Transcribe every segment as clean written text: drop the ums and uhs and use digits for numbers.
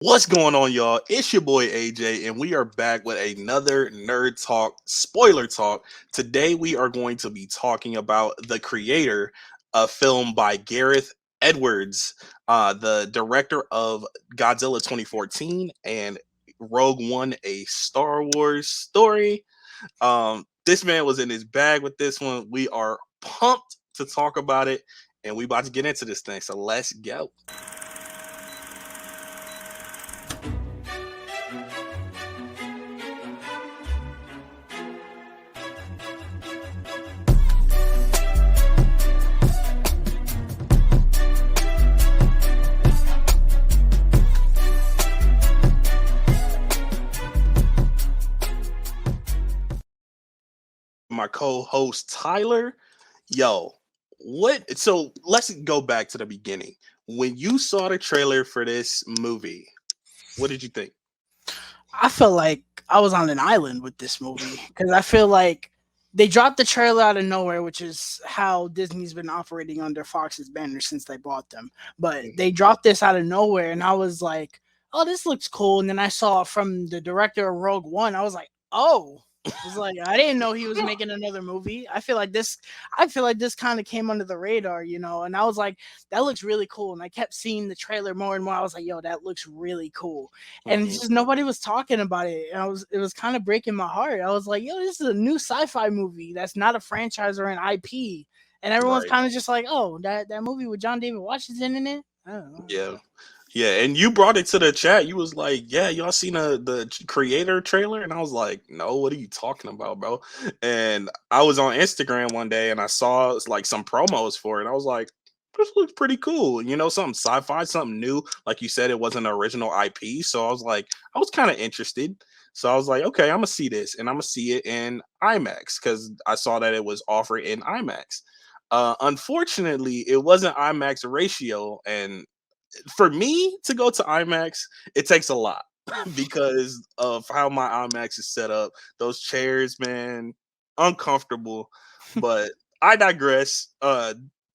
What's going on, y'all? It's your boy AJ, and we are back with another Nerd Talk spoiler talk. Today, we are going to be talking about the creator of film by Gareth Edwards, the director of Godzilla 2014 and Rogue One, a Star Wars story. This man was in his bag with this one. We are pumped to talk about it, and we about to get into this thing. So let's go. My co-host Tyler. Yo, what? So let's go back to the beginning. When you saw the trailer for this movie, what did you think? I felt like I was on an island with this movie because I feel like they dropped the trailer out of nowhere, which is how Disney's been operating under Fox's banner since they bought them. But they Mhm. dropped this out of nowhere, and I was like, "Oh, this looks cool." And then I saw from the director of Rogue One, I was like, "Oh." I was like, I didn't know he was making another movie. I feel like this kind of came under the radar, and I was like, that looks really cool. And I kept seeing the trailer more and more. I was like, yo, that looks really cool, and Mhm. just nobody was talking about it. And it was kind of breaking my heart. I was like, yo, this is a new sci-fi movie that's not a franchise or an IP. And everyone's Right. kind of just like, oh, that movie with John David Washington in it. I don't know. Yeah. Yeah, and you brought it to the chat. You was like, "Yeah, y'all seen the creator trailer?" And I was like, "No, what are you talking about, bro?" And I was on Instagram one day and I saw like some promos for it. I was like, "This looks pretty cool." Something sci-fi, something new. Like you said, it wasn't an original IP, so I was like, I was kind of interested. So I was like, "Okay, I'm gonna see this, and I'm gonna see it in IMAX because I saw that it was offered in IMAX." Unfortunately, it wasn't IMAX ratio, and for me to go to IMAX, it takes a lot because of how my IMAX is set up. Those chairs, man, uncomfortable. But I digress.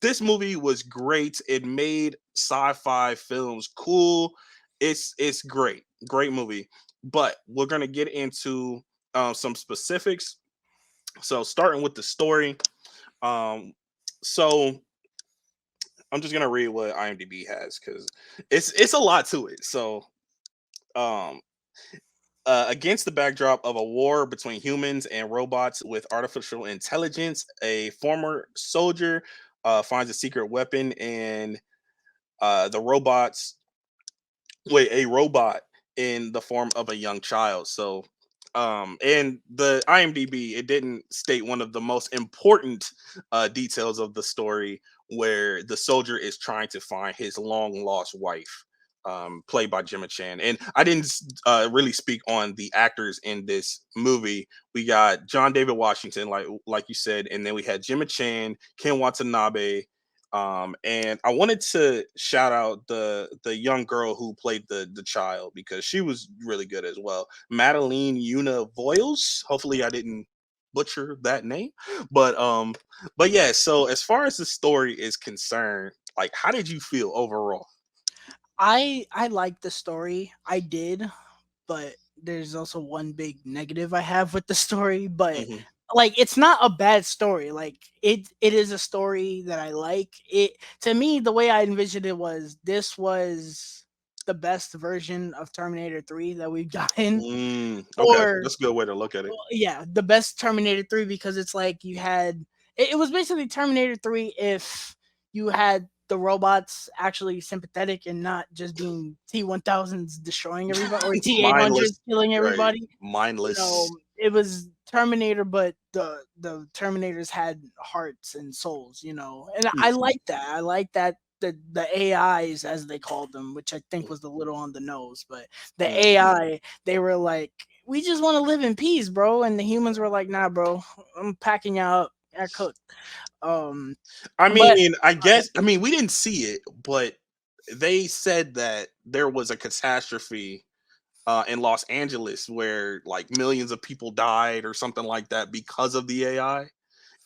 This movie was great. It made sci-fi films cool. It's great, great movie. But we're gonna get into some specifics. So starting with the story. Um, so I'm just gonna read what IMDb has because it's a lot to it. So, um, against the backdrop of a war between humans and robots with artificial intelligence, a former soldier finds a secret weapon in the robots. Wait, a robot in the form of a young child. So, and the IMDb, it didn't state one of the most important details of the story, where the soldier is trying to find his long lost wife, played by Gemma Chan. And I didn't really speak on the actors in this movie. We got John David Washington, like you said, and then we had Gemma Chan, Ken Watanabe, and I wanted to shout out the young girl who played the child because she was really good as well. Madeline Una Voiles. Hopefully I didn't butcher that name. But but yeah, so as far as the story is concerned, like how did you feel overall? I like the story. I did, but there's also one big negative I have with the story. But Hmm. like, it's not a bad story. Like, it is a story that I like. It To me, the way I envisioned it was this was the best version of Terminator 3 that we've gotten. Okay, Or that's a good way to look at it. yeah, the best Terminator 3, because it's like you had it was basically Terminator 3 if you had the robots actually sympathetic and not just being T-1000s destroying everybody, or Mindless, T-800s killing right? everybody. Mindless. It was Terminator, but the Terminators had hearts and souls, and I Mhm. like that. I like that the AIs, as they called them, which I think was a little on the nose, but the Mhm. AI, they were like, we just want to live in peace, bro. And the humans were like, nah, bro, I'm packing you up. I cooked. Um, I but mean, I guess I mean we didn't see it, but they said that there was a catastrophe in Los Angeles where like millions of people died or something like that because of the AI.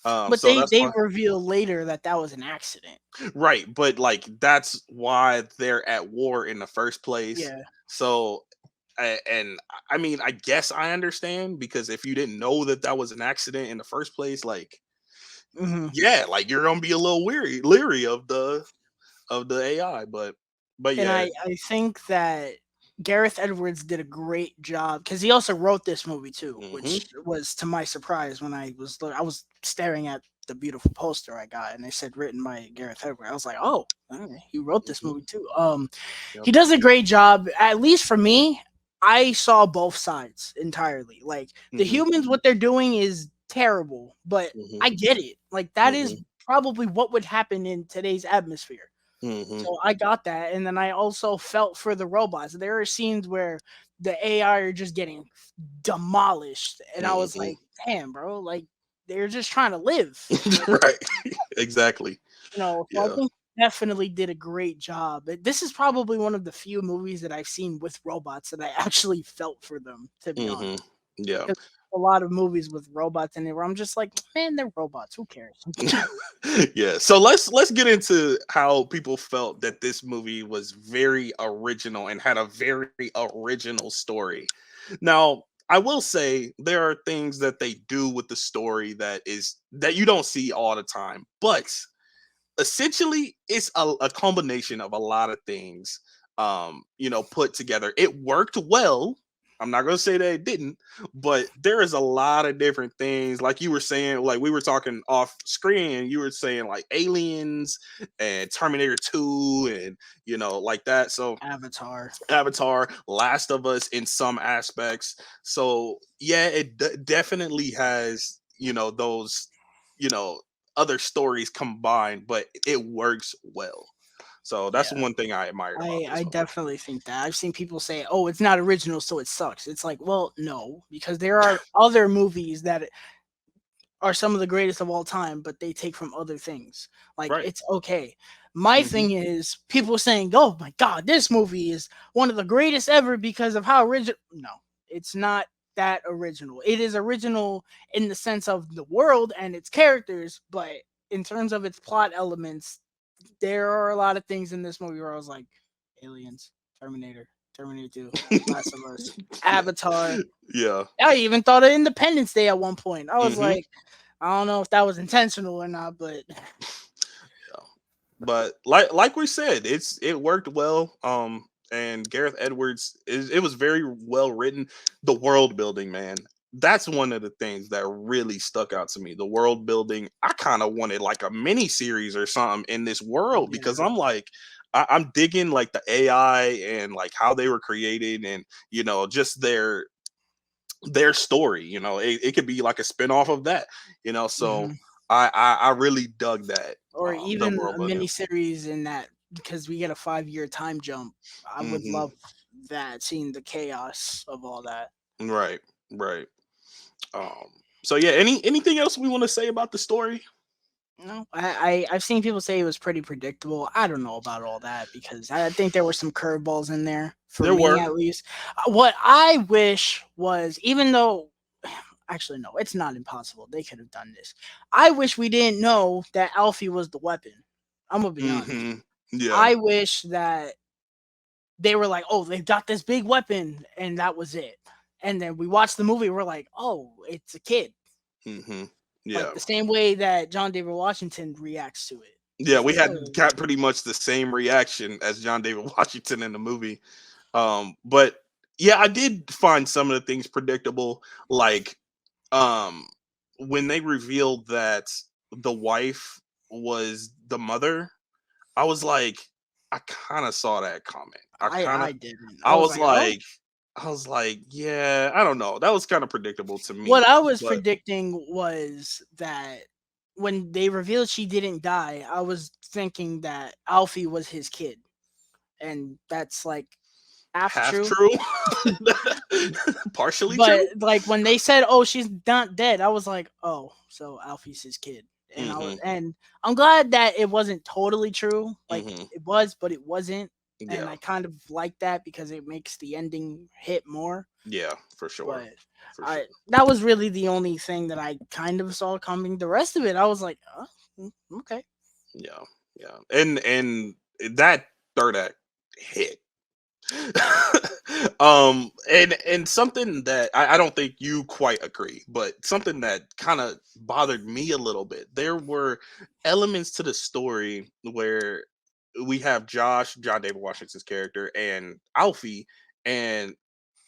but So they that's they why, revealed later that that was an accident. right? But like that's why they're at war in the first place. Yeah. So and I mean, I guess I understand because if you didn't know that that was an accident in the first place, like Hmm. yeah, like you're gonna be a little leery of the AI, but And yeah. I think that Gareth Edwards did a great job because he also wrote this movie too, Hmm. which was to my surprise when I was staring at the beautiful poster I got and they said written by Gareth Edwards. I was like, oh, all right, he wrote this Hmm. movie too. Yep. He does a great job. At least for me, I saw both sides entirely. Like the Hmm. humans, what they're doing is terrible, but Hmm. I get it. Like that is Hmm. probably what would happen in today's atmosphere. Hmm. So I got that, and then I also felt for the robots. There are scenes where the AI are just getting demolished, and I was Hmm. like, "Damn, bro! Like they're just trying to live." Like, Right. Exactly. so I Yeah. think definitely did a great job. This is probably one of the few movies that I've seen with robots that I actually felt for them. To be Hmm. honest, Yeah. 'cause a lot of movies with robots in it where I'm just like, man, they're robots. Who cares? Yeah. So let's get into how people felt that this movie was very original and had a very original story. Now, I will say there are things that they do with the story that you don't see all the time, but essentially it's a combination of a lot of things put together. It worked well. I'm not going to say that it didn't, but there is a lot of different things like you were saying, like we were talking off screen, you were saying like aliens and Terminator 2 and like that. So Avatar. Avatar, Last of Us in some aspects. So yeah, it definitely has those you know other stories combined, but it works well. So that's Yeah. one thing I admired about I this movie. definitely think that. I've seen people say, "Oh, it's not original, so it sucks." It's like, well, no, because there are other movies that are some of the greatest of all time, but they take from other things. Like Right. it's okay. My Hmm. thing is people saying, "Oh my god, this movie is one of the greatest ever because of how original." No, it's not that original. It is original in the sense of the world and its characters, but in terms of its plot elements, there are a lot of things in this movie where I was like, Aliens, Terminator, Terminator 2, Last of Us, Yeah. Avatar. Yeah. I even thought of Independence Day at one point. I was Hmm. like, I don't know if that was intentional or not, but Yeah. But like we said, it worked well. And Gareth Edwards it was very well written. The world building, man, that's one of the things that really stuck out to me. The world building, I kind of wanted like a mini series or something in this world because yeah. I'm like, I'm digging like the AI and like how they were created and just their story. It could be like a spin-off of that. So Hmm. I really dug that Or the even world a building. mini series in that because we get a 5 year time jump. I would love Hmm. that, seeing the chaos of all that. Right, right. Um, so yeah, anything else we want to say about the story? No, I've seen people say it was pretty predictable. I don't know about all that because I think there were some curveballs in there for There me were. at least. What I wish was, even though actually no, it's not impossible. They could have done this. I wish we didn't know that Alfie was the weapon. I'm gonna be honest. Hmm. Yeah. I wish that they were like, oh, they've got this big weapon, and that was it. And then we watched the movie, we're like, oh, it's a kid. Hmm. Like Yeah. the same way that John David Washington reacts to it. Yeah. It's We like, had oh, got pretty much the same reaction as John David Washington in the movie. But yeah, I did find some of the things predictable, like um when they revealed that the wife was the mother. I was like, I kind of saw that comment. I didn't. I I was was like, oh. like, yeah, I don't know. That was kind of predictable to me. What I was But predicting was that when they revealed she didn't die, I was thinking that Alfie was his kid, and that's like half half true. true, partially But true. like when they said, "Oh, she's not dead," I was like, "Oh, so Alfie's his kid." Hmm. And I'm glad that it wasn't totally true. Like Hmm. it was, but it wasn't. And Yeah, I kind of like that because it makes the ending hit more. yeah, for sure, But for sure. I that was really the only thing that I kind of saw coming. The rest of it, I was like, "Oh, okay." Yeah, yeah, and that third act hit. And something that I don't think you quite agree, but something that kind of bothered me a little bit. There were elements to the story where we have John David Washington's character, and Alfie, and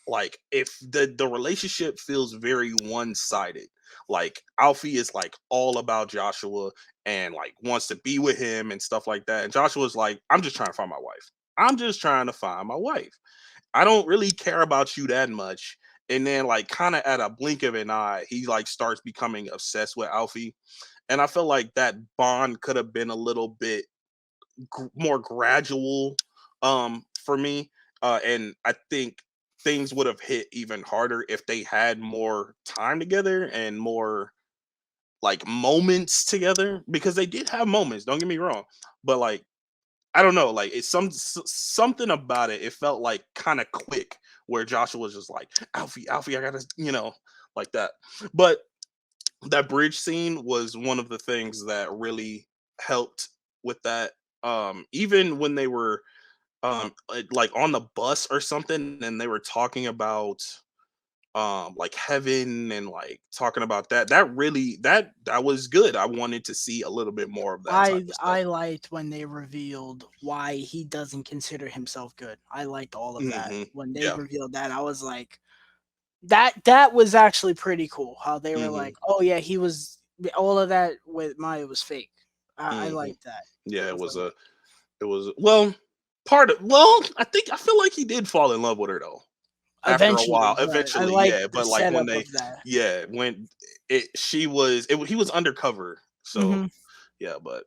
like if the relationship feels very one-sided. Like Alfie is like all about Joshua and like wants to be with him and stuff like that, and Joshua's like, I'm just trying to find my wife. I'm just trying to find my wife. I don't really care about you that much. And then like kind of at a blink of an eye, he like starts becoming obsessed with Alfie. And I feel like that bond could have been a little bit more gradual for me. And I think things would have hit even harder if they had more time together and more like moments together, because they did have moments, don't get me wrong, but like I don't know, like it's something about it. It felt like kind of quick, where Joshua was just like, Alfie, Alfie, I gotta, like that. But that bridge scene was one of the things that really helped with that. Even when they were like on the bus or something, and they were talking about like heaven and like talking about that really that was good. I wanted to see a little bit more of that type of stuff. I liked when they revealed why he doesn't consider himself good. I liked all of that. Hmm. When they Yeah. revealed that, I was like, that was actually pretty cool. How they were Hmm. like, oh yeah, he was all of that with Maya was fake. I Hmm. liked that. Yeah, I was like, it was well part of well, I feel like he did fall in love with her though. After a while, eventually, but I eventually, like yeah. the But like when setup they, of that. yeah, when he was undercover, so Hmm. yeah. But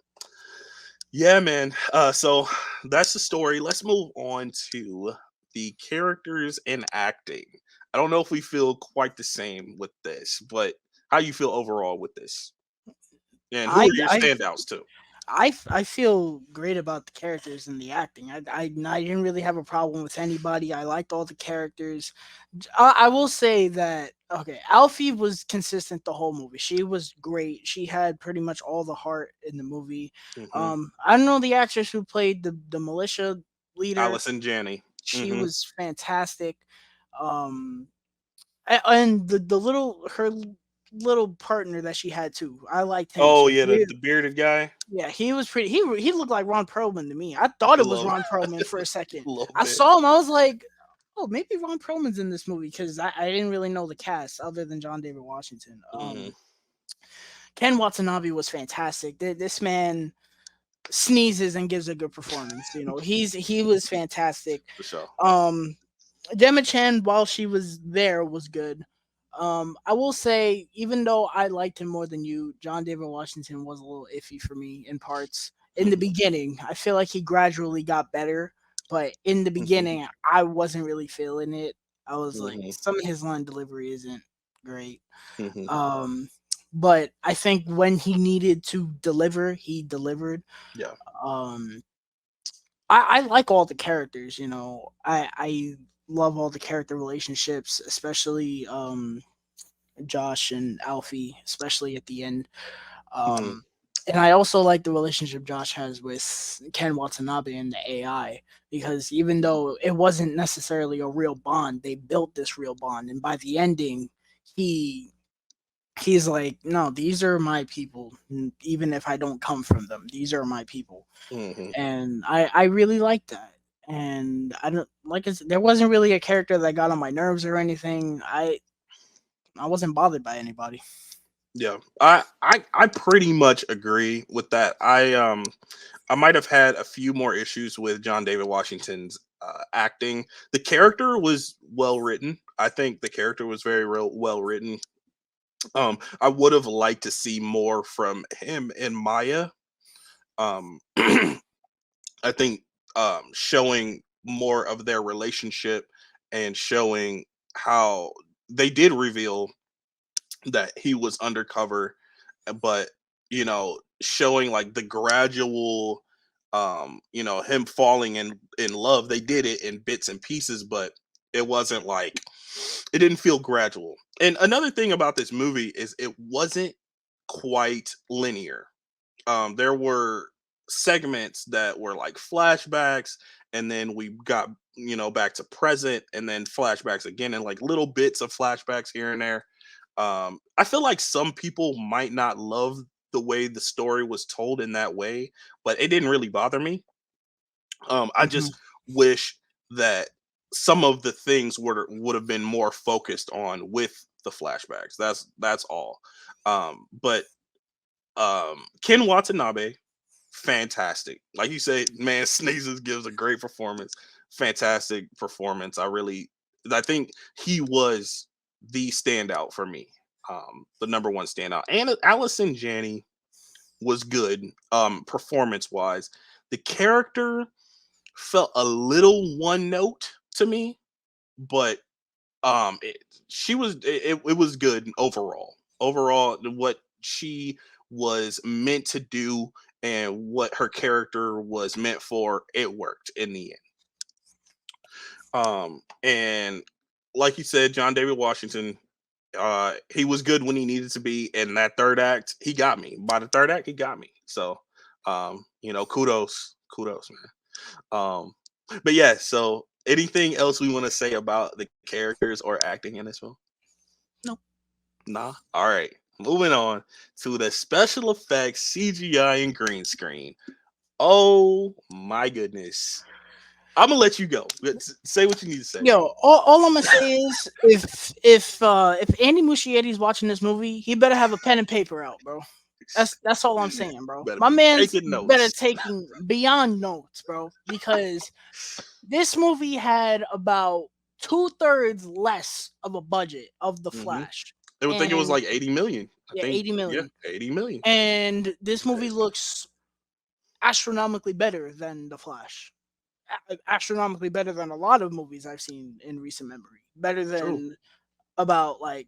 yeah, man. So that's the story. Let's move on to the characters and acting. I don't know if we feel quite the same with this, but how you feel overall with this, and who I are your I standouts too? I feel great about the characters and the acting. I didn't really have a problem with anybody. I liked all the characters. I will say that okay, Alfie was consistent the whole movie. She was great. She had pretty much all the heart in the movie. Hmm. I don't know the actress who played the militia leader. Allison Janney. She Hmm. was fantastic. Um, and the little her little partner that she had too. I liked him. Oh She yeah, really the bearded guy. yeah, he was pretty. He looked like Ron Perlman to me. I thought A it was little, Ron Perlman for a second. a little I bit. saw him. I was like, oh, maybe Ron Perlman's in this movie because I didn't really know the cast other than John David Washington. Hmm. Ken Watanabe was fantastic. This man sneezes and gives a good performance. You know, he was fantastic. For sure. Um, Gemma Chan, while she was there, was good. I will say, even though I liked him more than you, John David Washington was a little iffy for me in parts. In the Hmm. beginning, I feel like he gradually got better, but in the Hmm. beginning, I wasn't really feeling it. I was like, Hmm. some of his line delivery isn't great. Hmm. Um, but I think when he needed to deliver, he delivered. Yeah. Um, I like all the characters, you know. I love all the character relationships, especially Josh and Alfie, especially at the end. Hmm. And I also like the relationship Josh has with Ken Watanabe and the AI because even though it wasn't necessarily a real bond, they built this real bond. And by the ending, he he's like, no, these are my people. Even if I don't come from them, these are my people, Hmm. and I really like that. And I don't like it's, there wasn't really a character that got on my nerves or anything. I wasn't bothered by anybody. Yeah, I pretty much agree with that. I might have had a few more issues with John David Washington's acting. The character was well written. I think the character was very real well written. I would have liked to see more from him and Maya. I think showing more of their relationship and showing how they did reveal that he was undercover, but showing like the gradual him falling in love. They did it in bits and pieces, but it wasn't like it didn't feel gradual. And another thing about this movie is it wasn't quite linear. There were segments that were like flashbacks, and then we got back to present, and then flashbacks again, and like little bits of flashbacks here and there. I feel like some people might not love the way the story was told in that way, but it didn't really bother me. I Mhm. just wish that some of the things would have been more focused on with the flashbacks. That's all. But Ken Watanabe, fantastic. Like you say, man, Sneezes gives a great performance. Fantastic performance. I think he was the standout for me. The number one standout. And Allison Janney was good, performance wise. The character felt a little one note to me, but it, it was good overall. Overall, what she was meant to do and what her character was meant for, it worked in the end. And like you said, John David Washington, he was good when he needed to be. In that third act, he got me. By the third act, he got me. So, kudos, man. But yeah, so anything else we want to say about the characters or acting in this film? No. Nah. All right. Moving on to the special effects, CGI, and green screen. Oh my goodness. I'm gonna let you go. Say what you need to say. Yo, all I'm gonna say is if Andy Muschietti's watching this movie, he better have a pen and paper out, bro. That's all I'm saying, bro. Better My be man's taking better notes. taking beyond notes, bro, because this movie had about 2/3 less of a budget of the Hmm. Flash, They would think it was and like 80 million. I yeah, think, 80 yeah, million. 80 million. And this movie looks astronomically better than the Flash. Astronomically better than a lot of movies I've seen in recent memory. Better True. than about like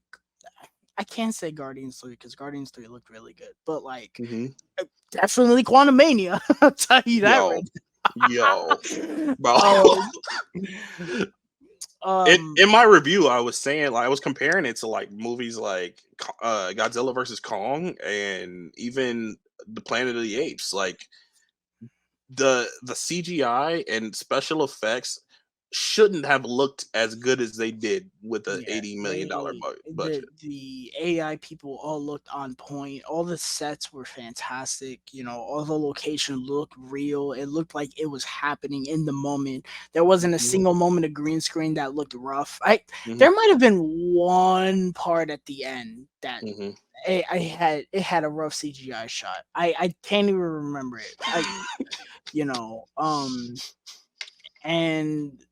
I can't say Guardians 3 because Guardians 3 looked really good, but like Hmm. definitely Quantum Mania. I'll tell you that Yo, right. yo, bro. um, In my review, I was saying, like, I was comparing it to like movies like Godzilla versus Kong and even the Planet of the Apes. Like the CGI and special effects shouldn't have looked as good as they did with a Yeah, $80 million they budget. the AI people all looked on point. All the sets were fantastic. You know, all the location looked real. It looked like it was happening in the moment. There wasn't a Hmm. single moment of green screen that looked rough. I Hmm. There might have been one part at the end that Hmm. it had a rough CGI shot. I can't even remember it. You know, and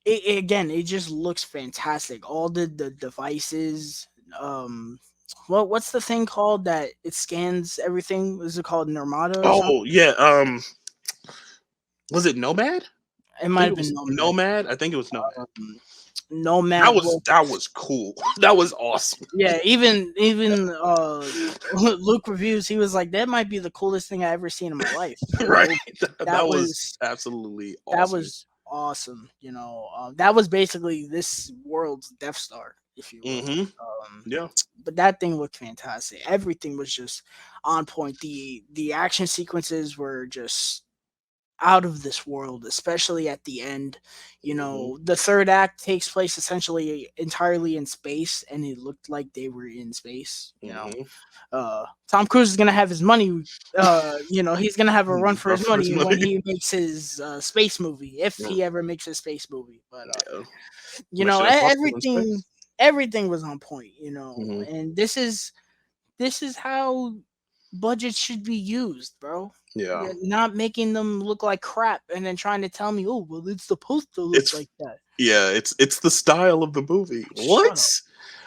again, it just looks fantastic. All the devices, what's the thing called that it scans everything? Is it called Nirmata or something? Oh yeah, was it Nomad? It I might think have it been was Nomad. Nomad. I think it was Nomad. Nomad. Well, That was cool. That was awesome. yeah, even Luke reviews, he was like, that might be the coolest thing I ever seen in my life. You Right. know, that That was was absolutely that awesome. was awesome. You know, that was basically this world's Death Star, if you will. Hmm. Um, Yeah. but that thing looked fantastic. Everything was just on point. The action sequences were just out of this world, especially at the end. You Hmm. know, the third act takes place essentially entirely in space, and it looked like they were in space. You know, Hmm. Tom Cruise is gonna have his money. You know, he's gonna have a run for Run his for his money when money. he makes his space movie, if Yeah. he ever makes a space movie. But Yeah. you know, Mission Impossible in everything space. everything was on point. You know, Hmm. and this is how budgets should be used, bro. Yeah. Yeah, not making them look like crap and then trying to tell me, oh, well, it's supposed to look It's like that. yeah. It's the style of the movie. Shut What, up.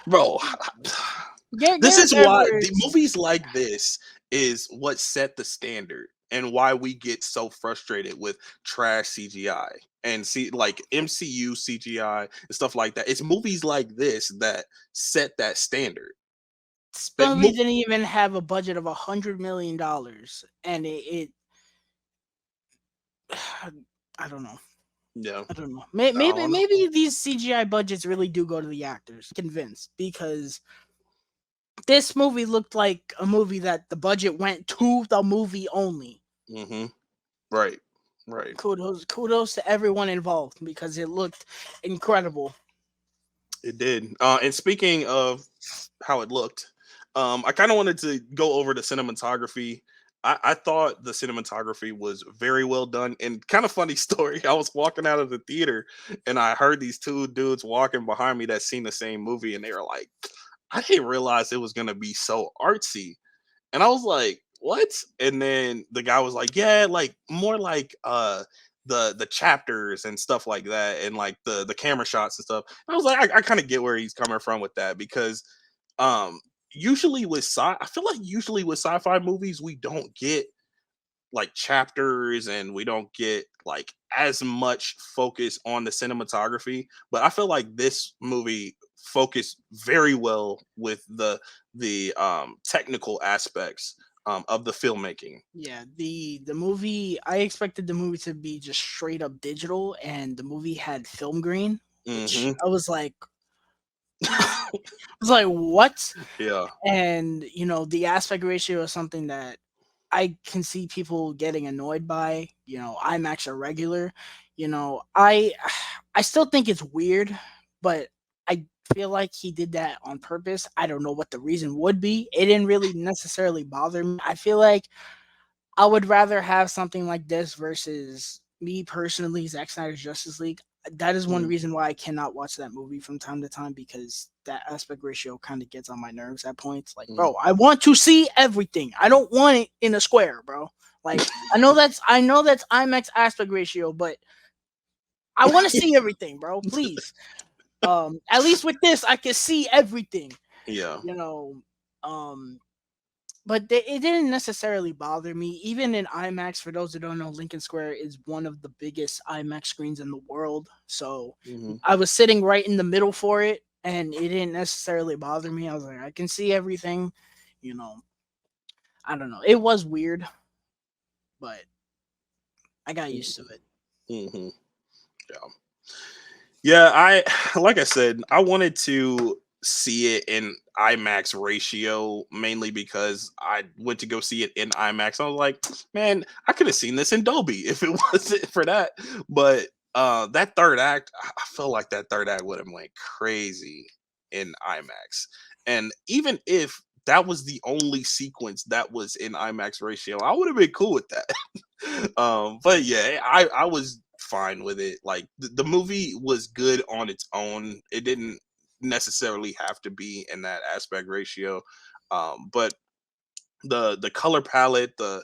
bro? This Gareth is why the Edwards. movies like this is what set the standard and why we get so frustrated with trash CGI and see like MCU CGI and stuff like that. It's movies like this that set that standard. This That movie didn't even have a budget of $100 million, and I don't know. yeah, I don't know. I don't know. Maybe these CGI budgets really do go to the actors. Convinced, because this movie looked like a movie that the budget went to the movie only. Hmm. Right. Right. Kudos to everyone involved because it looked incredible. It did. And speaking of how it looked, I kind of wanted to go over the cinematography. I thought the cinematography was very well done. And kind of funny story, I was walking out of the theater and I heard these two dudes walking behind me that seen the same movie, and they were like, I didn't realize it was gonna be so artsy. And I was like, "What?" And then the guy was like, "Yeah, like more like the chapters and stuff like that, and like the camera shots and stuff." And I was like, I kind of get where he's coming from with that because um usually with I feel like usually with sci-fi movies we don't get like chapters and we don't get like as much focus on the cinematography, but I feel like this movie focused very well with the technical aspects of the filmmaking. Yeah, the movie, I expected the movie to be just straight up digital, and the movie had film grain, which Hmm. I was like, what? Yeah. And the aspect ratio is something that I can see people getting annoyed by. IMAX or regular. I still think it's weird, but I feel like he did that on purpose. I don't know what the reason would be. It didn't really necessarily bother me. I feel like I would rather have something like this versus me personally, Zack Snyder's Justice League. That is one Mhm. reason why I cannot watch that movie from time to time because that aspect ratio kind of gets on my nerves at points. Like, Mhm. bro, I want to see everything. I don't want it in a square, bro. Like, I know that's IMAX aspect ratio, but I want to see everything, bro. Please. At least with this, I can see everything. Yeah. You know, um, but it didn't necessarily bother me. Even in IMAX, for those who don't know, Lincoln Square is one of the biggest IMAX screens in the world. So Hmm. I was sitting right in the middle for it, and it didn't necessarily bother me. I was like, I can see everything. You know, I don't know. It was weird, but I got used to it. Hmm. Yeah. Yeah, I like I said, I wanted to see it in IMAX ratio mainly because I went to go see it in IMAX. I was like, man, I could have seen this in Dolby if it wasn't for that. But that third act, I feel like that third act would have went crazy in IMAX. And even if that was the only sequence that was in IMAX ratio, I would have been cool with that. But yeah, I was fine with it. Like the movie was good on its own. It didn't necessarily have to be in that aspect ratio. But the color palette, the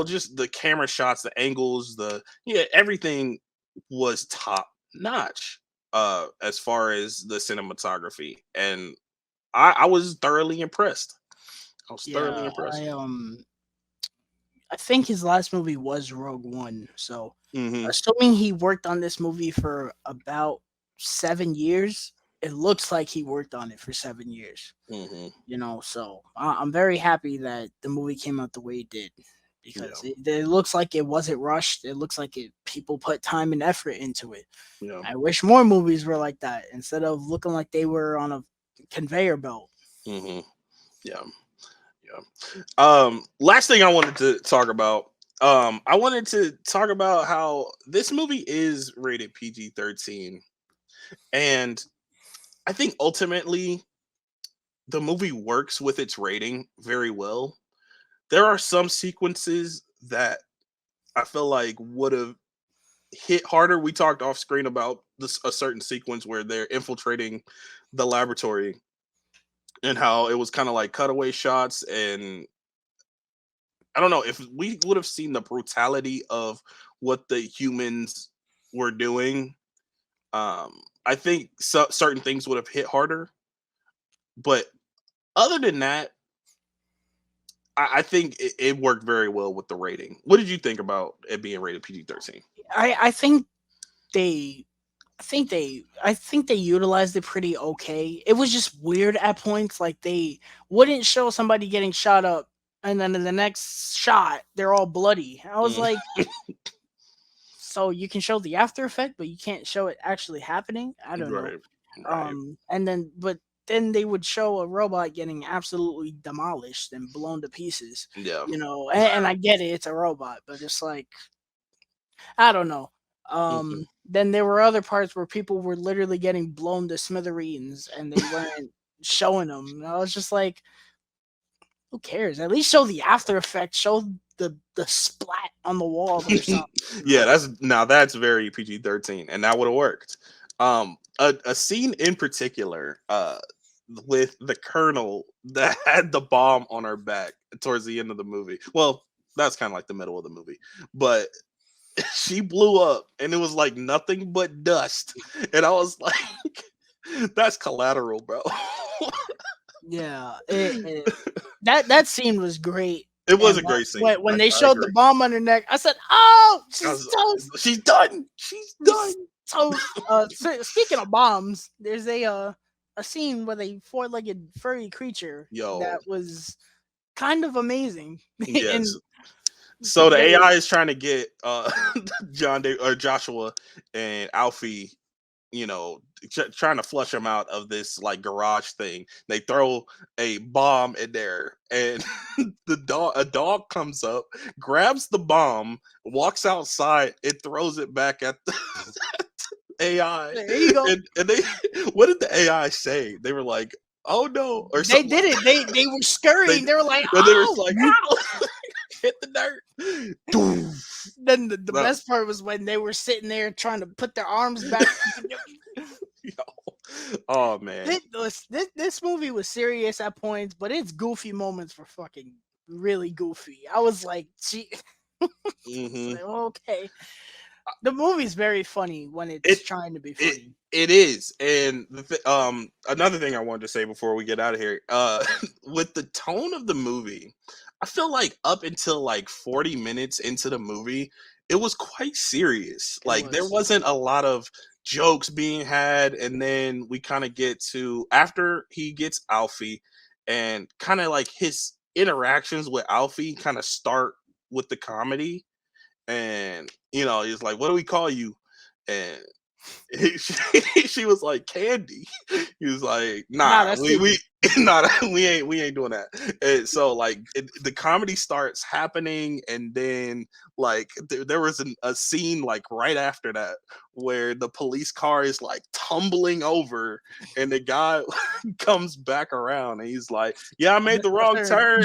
just the camera shots, the angles, the yeah, everything was top notch as far as the cinematography. And I was thoroughly impressed. I was thoroughly Yeah, impressed. I think his last movie was Rogue One. So Hmm. assuming he worked on this movie for about 7 years, it looks like he worked on it for 7 years. Hmm. So I'm very happy that the movie came out the way it did because Yeah. it looks like it wasn't rushed. It looks like people put time and effort into it. Yeah. I wish more movies were like that instead of looking like they were on a conveyor belt. Hmm. Yeah. Yeah. Last thing I wanted to talk about. I wanted to talk about how this movie is rated PG-13, and I think ultimately the movie works with its rating very well. There are some sequences that I feel like would have hit harder. We talked off screen about this a certain sequence where they're infiltrating the laboratory and how it was kind of like cutaway shots, and I don't know if we would have seen the brutality of what the humans were doing. I think certain things would have hit harder, but other than that, I think it worked very well with the rating. What did you think about it being rated PG-13? I think they I think they utilized it pretty okay. It was just weird at points. Like they wouldn't show somebody getting shot up, and then in the next shot they're all bloody. I was Mm, like, so you can show the after effect, but you can't show it actually happening. I don't know. right, right, And then they would show a robot getting absolutely demolished and blown to pieces. yeah, And I get it, it's a robot, but it's like I don't know. Mhm. Then there were other parts where people were literally getting blown to smithereens and they weren't showing them. And I was just like, who cares? At least show the after effects, show the splat on the walls or something. Yeah, that's very PG-13, and that would have worked. A scene in particular, with the colonel that had the bomb on her back towards the end of the movie. Well, that's kind of like the middle of the movie, but she blew up, and it was like nothing but dust, and I was like, "That's collateral, bro." Yeah, that scene was great. It was And a great scene. when I, they I showed the agree. bomb on her neck, I said, "Oh, I she's was, toast. she's done. She's done. She's toast." Speaking of bombs, there's a scene with a four-legged furry creature Yo, that was kind of amazing, yes. and So the they AI is trying to get Joshua and Alfie, trying to flush him out of this like garage thing. They throw a bomb in there, and a dog comes up, grabs the bomb, walks outside, and throws it back at the AI. there you go. And they, what did the AI say? They were like, "Oh no," or They something did like it. that. They were They scurrying. They were like, and they were "Oh!" like, "Ow!" Hit the dirt. Doof. Then the No, best part was when they were sitting there trying to put their arms back. yo. Oh man. This movie was serious at points, but its goofy moments were fucking really goofy. I was like, gee, it's Hmm. like, okay. The movie's very funny when It it's trying to be it funny. it is, and another thing I wanted to say before we get out of here, with the tone of the movie, I feel like up until like 40 minutes into the movie, it was quite serious. It Like there was. wasn't a lot of jokes being had, and then we kind of get to after he gets Alfie, and kind of like his interactions with Alfie kind of start with the comedy, and he's like, "What do we call you?" And she was like, "Candy." He was like, Nah, "Nah, that's we stupid. nah, we ain't doing that." And so like the comedy starts happening, and then like there was a scene like right after that where the police car is like tumbling over, and the guy comes back around, and he's like, "Yeah, I I made the missed my wrong turn. turn.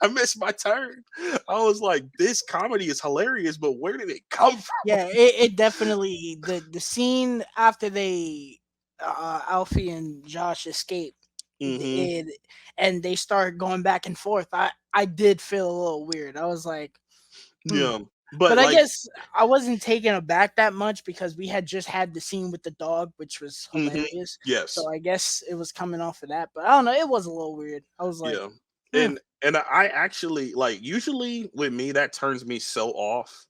I missed my turn." I was like, "This comedy is hilarious, but where did it come from?" Yeah, it definitely the scene after they Alfie and Josh escape Hmm. it, and they start going back and forth. I did feel a little weird. I was like, hmm. Yeah, but But I like, guess I wasn't taken aback that much because we had just had the scene with the dog, which was hmm, hilarious. yes, So I guess it was coming off of that. But I don't know. It was a little weird. I was like, yeah, hmm, and I actually like usually with me that turns me so off,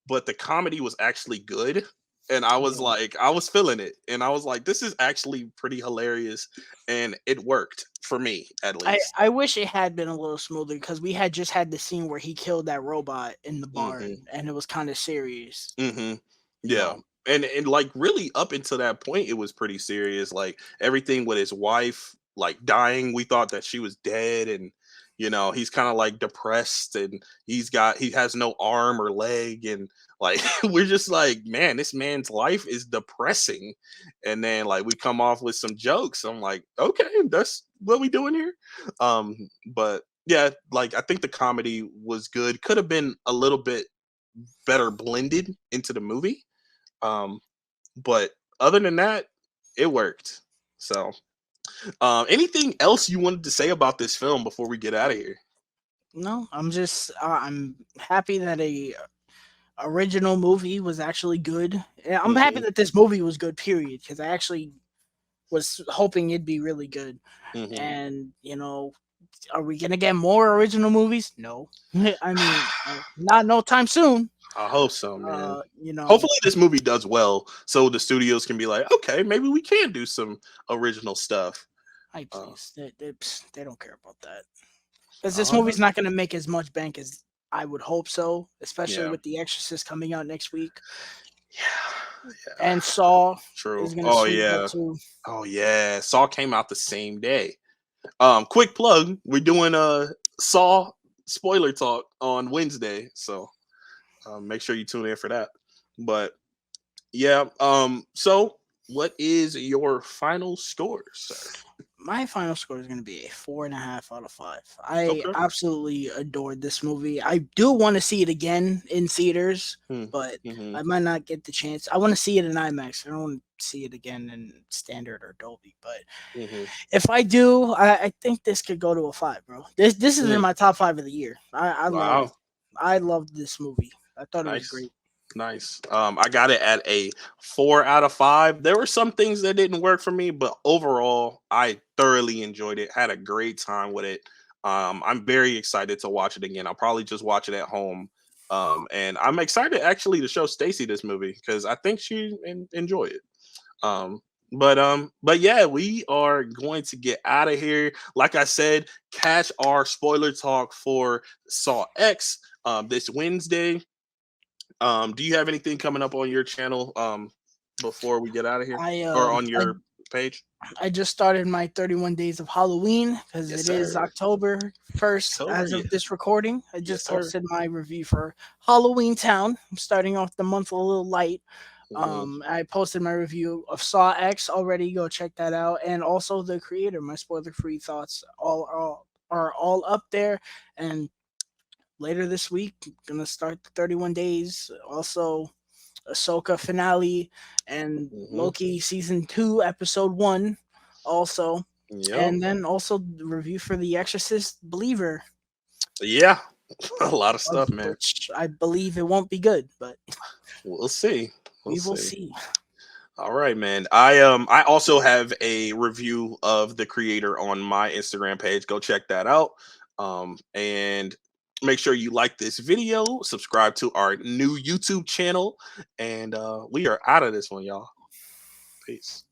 but the comedy was actually good, and I was yeah. like, I was feeling it, and I was like, this is actually pretty hilarious, and it worked for me at least. I wish it had been a little smoother because we had just had the scene where he killed that robot in the Hmm. barn and it was kind of serious, Hmm. you Yeah. know. And like really up until that point it was pretty serious. Like everything with his wife like dying, we thought that she was dead, and he's kind of like depressed, and he has no arm or leg, and like we're just like, man, this man's life is depressing. And then like we come off with some jokes. I'm like, okay, that's what we doing here. But yeah, like I think the comedy was good. Could have been a little bit better blended into the movie. Um, but other than that, it worked. So, anything else you wanted to say about this film before we get out of here? No, I'm happy that a original movie was actually good. Yeah, I'm happy Hmm. that this movie was good. Period. Because I actually was hoping it'd be really good. Hmm. And are we gonna get more original movies? No. I mean, not no time soon. I hope so, man. You know, Hopefully, this movie does well, so the studios can be like, okay, maybe we can do some original stuff. I Uh, please. They don't care about that. Because this uh, movie's not going to make as much bank as I would hope so, especially yeah, with The Exorcist coming out next week. yeah, yeah. And Saw True. is going to Oh sweep up yeah. too. Oh yeah. Saw came out the same day. Quick plug: we're doing a Saw spoiler talk on Wednesday, so make sure you tune in for that. But yeah, so what is your final score, sir? My final score is going to be a 4.5 out of 5. I Okay. absolutely adored this movie. I do want to see it again in theaters, but Mm-hmm. I might not get the chance. I want to see it in IMAX. I don't want to see it again in standard or Dolby. But Mm-hmm. if I do, I think this could go to a 5, bro. This is in Mm. my top 5 of the year. Wow. I loved this movie. I thought it was Nice. great. Nice. I got it at a 4 out of 5. There were some things that didn't work for me, but overall, I thoroughly enjoyed it. Had a great time with it. I'm very excited to watch it again. I'll probably just watch it at home. And I'm excited actually to show Stacy this movie because I think she enjoy it. Um, but yeah, we are going to get out of here. Like I said, catch our spoiler talk for Saw X this Wednesday. Do you have anything coming up on your channel before we get out of here, I or uh on I your page? I just started my 31 days of Halloween because Yes, it is sir. October 1st October, as yeah. of this recording. I Yes, just sir. posted my review for Halloween Town. I'm starting off the month a little light. Hmm. I posted my review of Saw X already. Go check that out, and also the creator. My spoiler-free thoughts are all up there. And later this week, I'm gonna start the 31 days. Also, Ahsoka finale and Hmm. Loki season 2 episode 1 also, Yep. and then also the review for The Exorcist Believer, Yeah. A lot of of stuff, man. which I believe it won't be good, but We'll see. We'll we will see. see. All right, man. I also have a review of the creator on my Instagram page. Go check that out. And make sure you like this video, subscribe to our new YouTube channel, and we are out of this one, y'all. Peace.